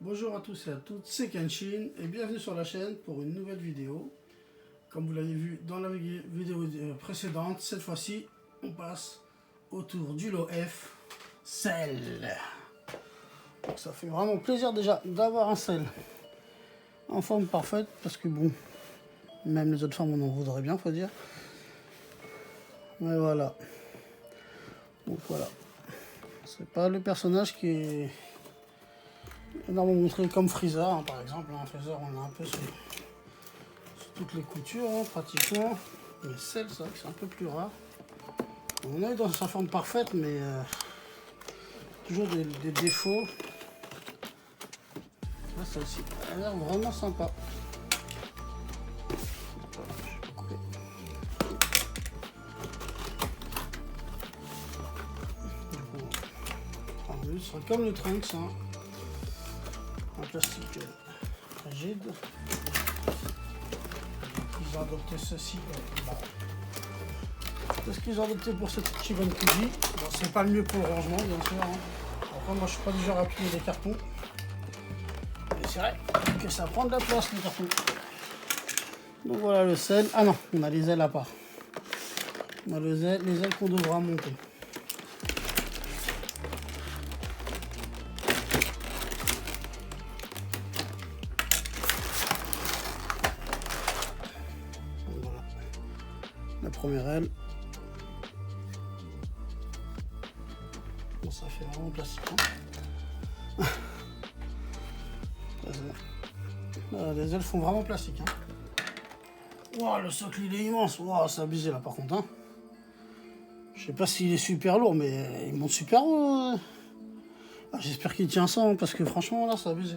Bonjour à tous et à toutes, c'est Kenshin et bienvenue sur la chaîne pour une nouvelle vidéo. Comme vous l'avez vu dans la vidéo précédente, cette fois-ci on passe autour du lot F, sel. Donc ça fait vraiment plaisir déjà d'avoir un sel en forme parfaite parce que bon, même les autres formes on en voudrait bien, faut dire. Mais voilà. Donc voilà. C'est pas le personnage qui est énormément montré comme Freezer, hein, par exemple. Freezer, on a un peu sur toutes les coutures, hein, pratiquement. Mais celle, ça, c'est un peu plus rare. On est dans sa forme parfaite, mais toujours des défauts. Là, celle-ci, elle a l'air vraiment sympa. Ce sera comme le Trunks, hein. Un plastique rigide. Ils ont adopté ceci. Qu'est-ce qu'ils ont adopté pour cette Chiban Kuji? Bon, c'est pas le mieux pour le rangement, bien sûr. Hein. Après, moi, je suis pas du genre à plier les cartons. Mais c'est vrai que ça prend de la place, les cartons. Donc voilà le sel. Ah non, on a les ailes à part. On a les ailes qu'on devra monter. Voilà. La première aile. Bon, ça fait vraiment plastique. Hein. Les ailes font vraiment plastique. Hein. Wow, le socle il est immense. Wow, c'est abusé là par contre. Hein. Je sais pas s'il est super lourd, mais il monte super haut. Ah, j'espère qu'il tient ça, hein, parce que franchement là c'est abusé.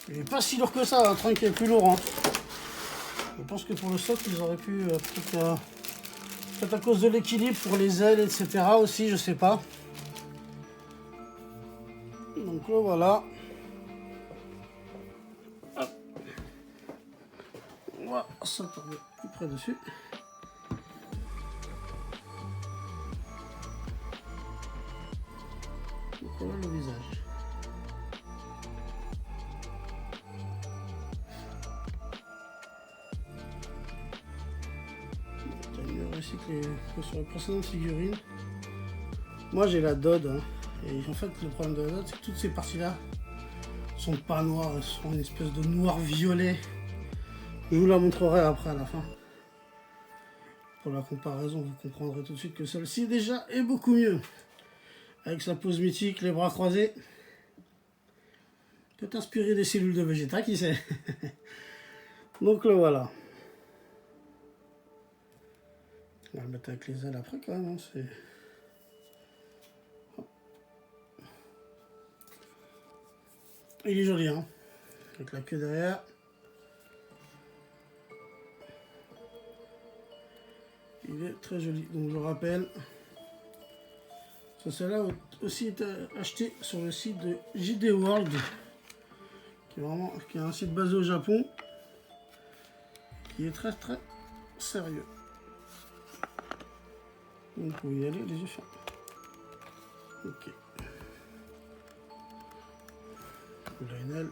Il est pas si lourd que ça, un train qui est plus lourd. Hein. Je pense que pour le socle ils auraient pu peut-être à cause de l'équilibre pour les ailes, etc. aussi, je sais pas. Donc là voilà. Hop. On va s'attarder plus près dessus. Donc voilà le visage. T'as mieux recyclé que sur les précédentes figurines. Moi j'ai la Dodd. Hein. Et en fait le problème de la Dodd c'est que toutes ces parties là sont pas noires, elles sont une espèce de noir violet. Je vous la montrerai après à la fin. Pour la comparaison, vous comprendrez tout de suite que celle-ci déjà est beaucoup mieux. Avec sa pose mythique, les bras croisés. Peut inspirer des cellules de Vegeta, qui sait. Donc le voilà. On va le mettre avec les ailes après quand même. Hein, il est joli, hein. Avec la queue derrière. Il est très joli. Donc je rappelle. Celle-là aussi est acheté sur le site de JD World. Qui est un site basé au Japon. Qui est très très sérieux. Donc vous pouvez y aller les yeux fermés. Ok. Là une aile.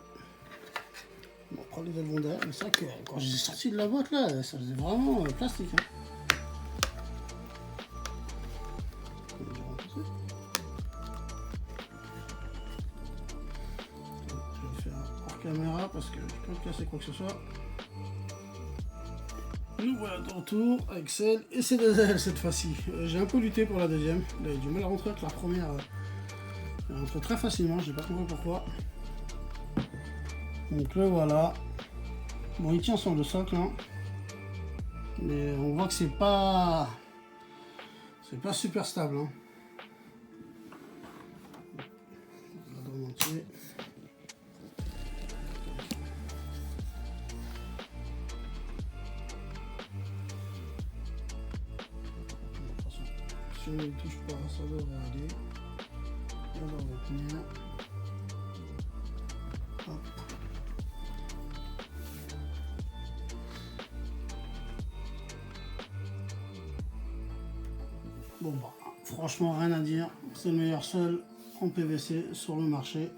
Bon, après les ailes vont derrière, mais c'est vrai que quand j'ai sorti de la boîte là, ça faisait vraiment plastique. Hein. Je vais faire hors caméra parce que je peux pas casser quoi que ce soit. Nous voilà de retour avec celle et ces deux ailes cette fois-ci. J'ai un peu lutté pour la deuxième. J'ai du mal à rentrer avec la première. Elle rentre très facilement, je n'ai pas compris pourquoi. Donc là voilà. Bon, il tient sur le socle, hein. Mais on voit que c'est pas super stable. Hein. On va dans l'entier. Si on ne touche pas, ça devrait aller. On va retenir. Hop. Bon bah, franchement rien à dire, c'est le meilleur seul en PVC sur le marché.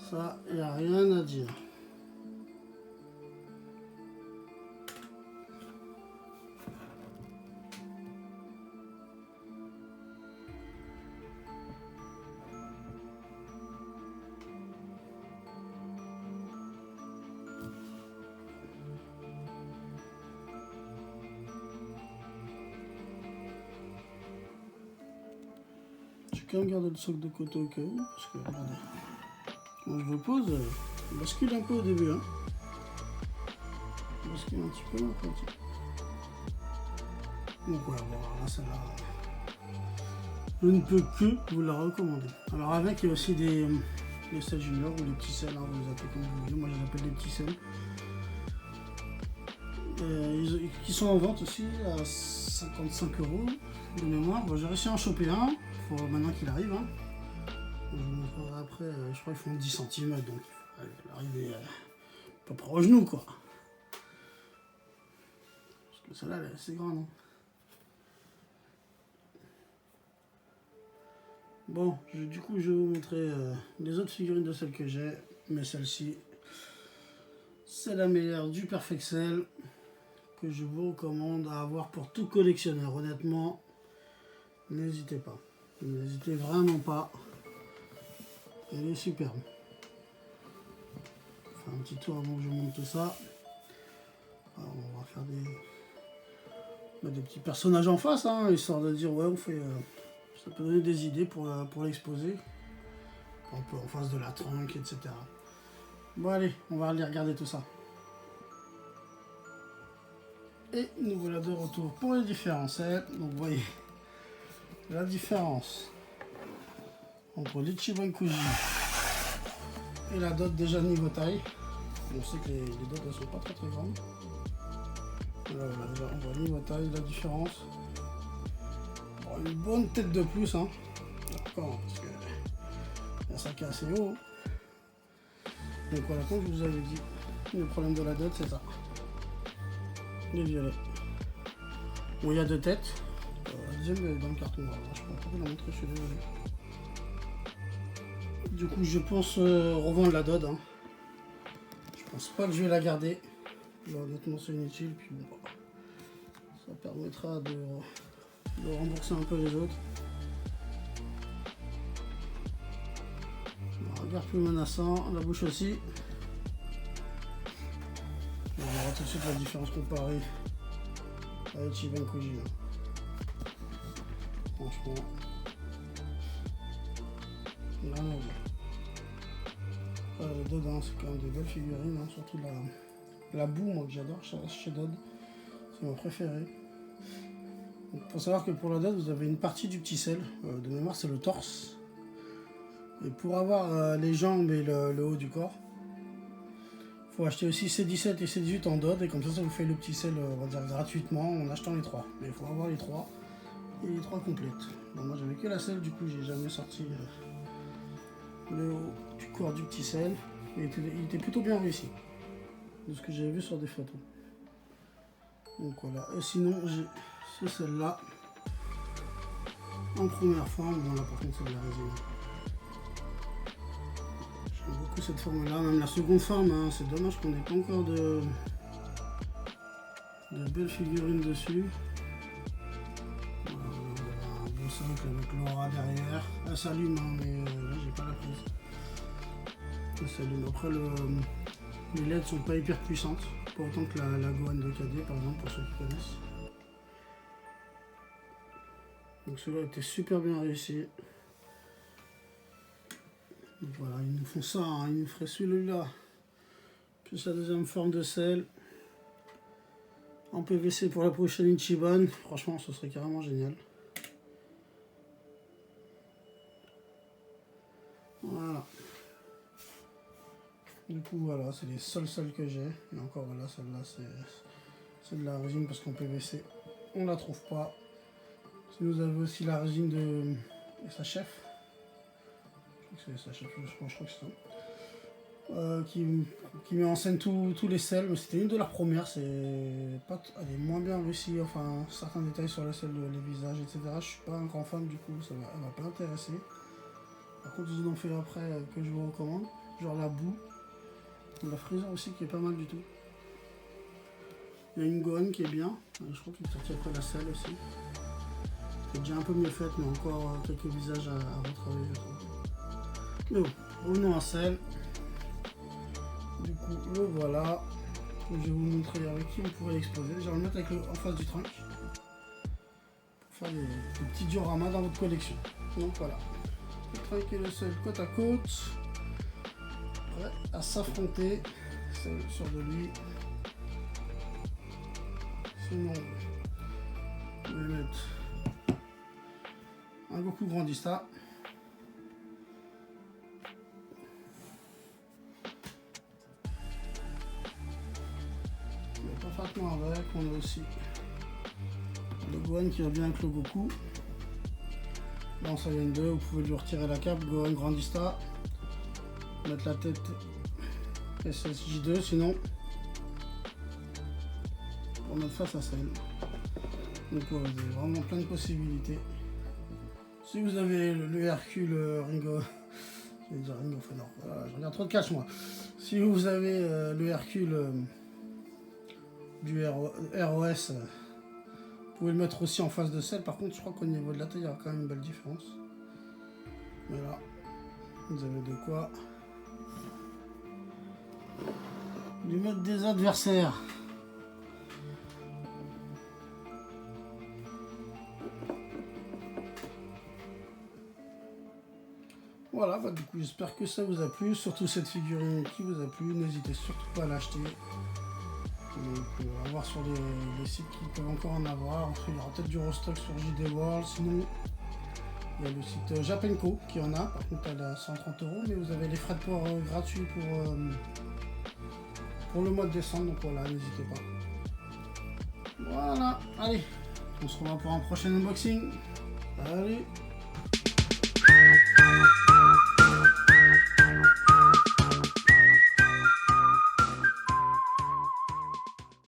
Ça, il n'y a rien à dire. Je vais quand même garder le socle de côté au cas où, parce que regardez, quand je le pose, il bascule un peu au début. Hein. Il bascule un petit peu là, quoi. Donc ouais, voilà, celle-là, je ne peux que vous la recommander. Alors avec, il y a aussi des selles juniors ou des petits selles, hein, vous les appelez comme vous voulez. Moi, je les appelle des petits selles. Qui sont en vente aussi à 55 € de mémoire. Bon, j'ai réussi à en choper un, faut maintenant qu'il arrive. Hein. Je vous montrerai après, je crois qu'ils font 10 cm, donc il va arriver à peu près au genou, quoi. Parce que celle-là, elle est assez grande. Hein. Bon, du coup, je vais vous montrer les autres figurines de celles que j'ai, mais celle-ci, c'est la meilleure du Perfexel que je vous recommande à avoir pour tout collectionneur. Honnêtement, n'hésitez pas. N'hésitez vraiment pas. Elle est superbe. Je vais faire un petit tour avant que je monte tout ça. Alors, on va faire des petits personnages en face, hein, histoire de dire, ouais, on fait... ça peut donner des idées pour l'exposer. Un peu en face de la trunk, etc. Bon, allez, on va aller regarder tout ça. Et nous voilà de retour pour les différentiels. Donc, vous voyez la différence entre l'Ichiban Kuji et la dot déjà niveau taille. On sait que les dots ne sont pas très grandes. Voilà, déjà on voit niveau taille, la différence. Bon, une bonne tête de plus, hein. D'accord, parce que il y a ça qui est assez haut. Donc voilà, comme je vous avais dit, le problème de la dot, c'est ça. Les violets. Bon, il y a deux têtes. La deuxième est dans le carton. Alors, je peux pas vous la montrer, je suis désolé. Du coup, je pense revendre la dot. Hein. Je pense pas que je vais la garder. Là, honnêtement, c'est inutile. Puis bon, ça permettra de rembourser un peu les autres. Un regard plus menaçant, la bouche aussi. On verra tout de suite la différence comparée à Ichiban Kuji. Franchement, vraiment bien. Dedans, c'est quand même des belles figurines, hein, surtout la boue, moi que j'adore chez Dodd. C'est mon préféré. Il faut savoir que pour la Dodd, vous avez une partie du petit sel. De mémoire, c'est le torse. Et pour avoir les jambes et le haut du corps, il faut acheter aussi C17 et C18 en Dodd. Et comme ça vous fait le petit sel, on va dire, gratuitement en achetant les trois. Mais il faut avoir les trois. Et les trois complètes. Bon, moi, j'avais que la selle, du coup, j'ai jamais sorti le haut du corps du petit sel. Il était plutôt bien réussi. De ce que j'avais vu sur des photos. Donc voilà. Et sinon, j'ai celle-là. En première forme. Bon, là, par contre, c'est de la résine. J'aime beaucoup cette forme-là. Même la seconde forme, hein, c'est dommage qu'on n'ait pas encore de belles figurines dessus. Un beau socle avec l'aura derrière. Elle s'allume, hein, mais là, j'ai pas la prise. Elle s'allume. Après, les LED sont pas hyper puissantes. Pas autant que la Gohan de KD, par exemple, pour ceux qui connaissent. Donc celui-là était super bien réussi. Donc voilà, ils nous font ça, hein. Ils nous feraient celui-là. Plus la deuxième forme de sel. En PVC pour la prochaine Ichiban. Franchement, ce serait carrément génial. Voilà. Du coup, voilà, c'est les seules selles que j'ai. Et encore, voilà, celle-là, c'est de la résine parce qu'en PVC, on la trouve pas. Si vous avez aussi la résine de SHF. C'est SHF, je crois que c'est ça. Qui met en scène tous les selles. Mais c'était une de leurs premières. Elle est moins bien réussie. Enfin, certains détails sur les selles, les visages, etc. Je suis pas un grand fan, du coup, ça m'a pas intéressé. Par contre, ils en ont fait après que je vous recommande. Genre la boue. La frison aussi qui est pas mal du tout. Il y a une Gohan qui est bien. Je crois qu'il est sorti après la selle aussi. Qui est déjà un peu mieux faite, mais encore quelques visages à retravailler, je trouve. Mais bon, revenons à celle. Du coup, le voilà. Je vais vous montrer avec qui vous pourrez l'exposer. Je vais le mettre avec en face du trunk. Pour faire des petits dioramas dans votre collection. Donc voilà. Le trunk est le seul côte à côte. Prêt à s'affronter. Celle sur de lui. Sinon, je vais mettre un Goku Grandista. Mais parfaitement avec, on a aussi le Gohan qui va bien avec le Goku. Dans Saiyan 2, vous pouvez lui retirer la cape, Gohan Grandista. Mettre la tête SSJ2, sinon pour mettre face à celle. Donc ouais, vous avez vraiment plein de possibilités. Si vous avez le Hercule Ringo, je vais dire Ringo, enfin non, voilà, je regarde trop de cash moi. Si vous avez le Hercule du ROS, vous pouvez le mettre aussi en face de celle. Par contre, je crois qu'au niveau de la taille, il y a quand même une belle différence. Mais là, vous avez de quoi lui mettre des adversaires. Voilà, bah du coup j'espère que ça vous a plu, surtout cette figurine qui vous a plu, n'hésitez surtout pas à l'acheter. Donc à voir sur les sites qui peuvent encore en avoir, il y aura peut-être du restock sur JD World, sinon il y a le site Japenco qui en a, par contre elle est à 130 €, mais vous avez les frais de port gratuits pour le mois de décembre, donc voilà, n'hésitez pas. Voilà, allez, on se revoit pour un prochain unboxing. Allez.